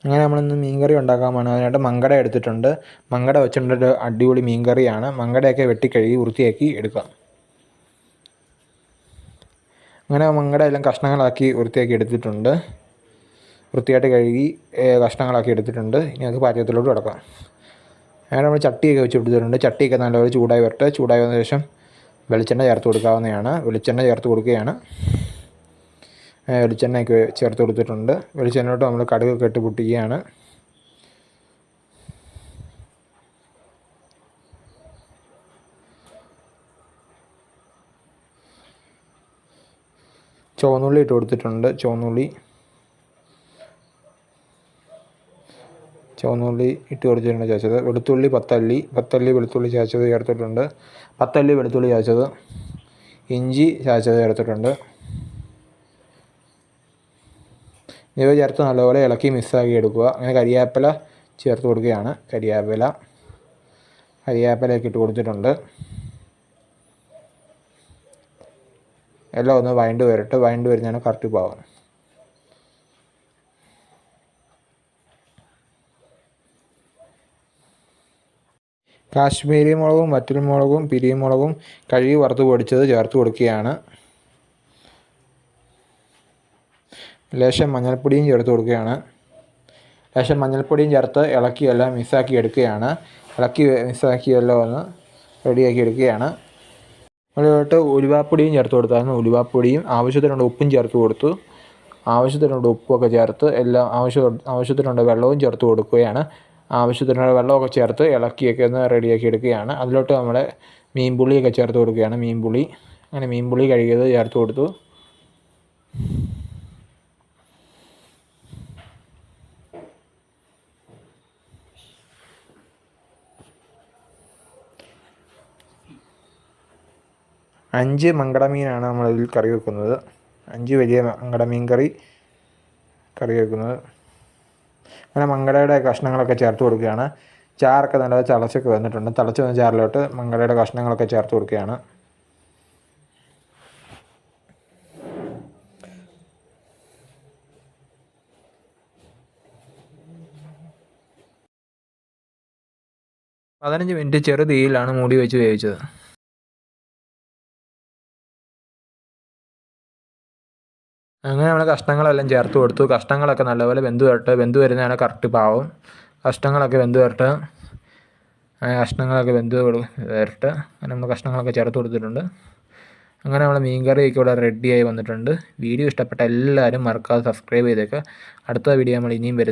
അങ്ങനെ നമ്മളിന്ന് മീൻകറി ഉണ്ടാക്കാൻ പോകണം. അതിനായിട്ട് മങ്കട എടുത്തിട്ടുണ്ട്. മങ്കട വെച്ചിട്ടൊരു അടിപൊളി മീൻകറിയാണ്. മങ്കടയൊക്കെ വെട്ടിക്കഴുകി വൃത്തിയാക്കി എടുക്കാം. അങ്ങനെ മങ്കട എല്ലാം കഷ്ണങ്ങളാക്കി വൃത്തിയാക്കി എടുത്തിട്ടുണ്ട്. വൃത്തിയായിട്ട് കഴുകി കഷ്ണങ്ങളാക്കി എടുത്തിട്ടുണ്ട്. ഇനി അത് പാചകത്തിലോട്ട് കിടക്കാം. അങ്ങനെ നമ്മൾ ചട്ടിയൊക്കെ വെച്ച് കൊടുത്തിട്ടുണ്ട്. ചട്ടിയൊക്കെ നല്ലപോലെ ചൂടായി വരട്ടെ. ചൂടായി വന്ന ശേഷം വെളിച്ചെണ്ണ ചേർത്ത് കൊടുക്കാവുന്നതാണ്. വെളിച്ചെണ്ണ ചേർത്ത് കൊടുക്കുകയാണ്. വെളിച്ചെണ്ണയൊക്കെ ചേർത്ത് കൊടുത്തിട്ടുണ്ട്. വെളിച്ചെണ്ണയോട്ട് നമ്മൾ കടുകൊക്കെ ഇട്ട് പൊട്ടിക്കുകയാണ്. ചുവന്നുള്ളി ഇട്ട് കൊടുത്തിട്ടുണ്ട്. ചുവന്നുള്ളി ഇട്ട് കൊടുത്തിട്ടുണ്ട് ചതച്ചത്. വെളുത്തുള്ളി 10 അല്ലി വെളുത്തുള്ളി ചതച്ചത് ചേർത്തിട്ടുണ്ട്. 10 അല്ലി വെളുത്തുള്ളി ചതച്ചത്. ഇഞ്ചി ചതച്ചത് ചേർത്തിട്ടുണ്ട്. ഇവ ചേർത്ത് നല്ലപോലെ ഇളക്കി മിക്സാക്കി എടുക്കുക. അങ്ങനെ കരിവേപ്പില ചേർത്ത് കൊടുക്കുകയാണ്. കരിവേപ്പിലയൊക്കെ ഇട്ട് കൊടുത്തിട്ടുണ്ട്. എല്ലാം ഒന്ന് വഴണ്ട് വരട്ടെ. വഴണ്ട് വരുന്നതാണ് കറക്റ്റ് പാകം. കാശ്മീരി മുളകും വറ്റൽമുളകും പിരിമുളകും കഴുകി വറുത്ത് പൊടിച്ചത് ചേർത്ത് കൊടുക്കുകയാണ്. ലേശം മഞ്ഞൾപ്പൊടിയും ചേർത്ത് കൊടുക്കുകയാണ്. ലേശം മഞ്ഞൾപ്പൊടിയും ചേർത്ത് ഇളക്കി എല്ലാം മിക്സാക്കി എടുക്കുകയാണ്. മിക്സാക്കി എല്ലാം ഒന്ന് റെഡിയാക്കി എടുക്കുകയാണ്. അതിലോട്ട് ഉലുവാപ്പൊടിയും ചേർത്ത് കൊടുത്തായിരുന്നു. ഉലുവാപ്പൊടിയും ആവശ്യത്തിനുള്ള ഉപ്പും ചേർത്ത് കൊടുത്തു. ആവശ്യത്തിനുള്ള ഉപ്പൊക്കെ ചേർത്ത് എല്ലാം ആവശ്യത്തിനുള്ള വെള്ളവും ചേർത്ത് കൊടുക്കുകയാണ്. ആവശ്യത്തിനുള്ള വെള്ളമൊക്കെ ചേർത്ത് ഇളക്കിയൊക്കെ ഒന്ന് റെഡിയാക്കി എടുക്കുകയാണ്. അതിലോട്ട് നമ്മൾ മീൻപുളിയൊക്കെ ചേർത്ത് കൊടുക്കുകയാണ്. അങ്ങനെ മീൻപുളി കഴുകിയത് ചേർത്ത് കൊടുത്തു. അഞ്ച് മങ്കടമീനാണ് നമ്മളിതിൽ കറി വെക്കുന്നത്. 5 വലിയ മങ്കടമീൻ കറി വെക്കുന്നത്. അങ്ങനെ മങ്കടയുടെ കഷ്ണങ്ങളൊക്കെ ചേർത്ത് കൊടുക്കുകയാണ്. ചാറൊക്കെ നല്ല തിളച്ചൊക്കെ വന്നിട്ടുണ്ട്. തിളച്ച് വന്ന ചാറിലോട്ട് മങ്കടയുടെ കഷ്ണങ്ങളൊക്കെ ചേർത്ത് കൊടുക്കുകയാണ്. പതിനഞ്ച് മിനിറ്റ് ചെറു തീയിലാണ് മൂടി വെച്ച് വേവിച്ചത്. അങ്ങനെ നമ്മൾ കഷ്ണങ്ങളെല്ലാം ചേർത്ത് കൊടുത്തു. കഷ്ണങ്ങളൊക്കെ നല്ലപോലെ വെന്ത് വരുന്നതാണ് കറക്റ്റ് പാവം. കഷ്ണങ്ങളൊക്കെ വെന്ത് വരട്ടെ. അങ്ങനെ നമ്മൾ കഷ്ണങ്ങളൊക്കെ ചേർത്ത് കൊടുത്തിട്ടുണ്ട്. അങ്ങനെ നമ്മൾ മീൻകറിയൊക്കെ ഇവിടെ റെഡിയായി വന്നിട്ടുണ്ട്. വീഡിയോ ഇഷ്ടപ്പെട്ട എല്ലാവരും മറക്കാതെ സബ്സ്ക്രൈബ് ചെയ്തേക്കുക. അടുത്ത വീഡിയോ നമ്മൾ ഇനിയും വരുന്നത്.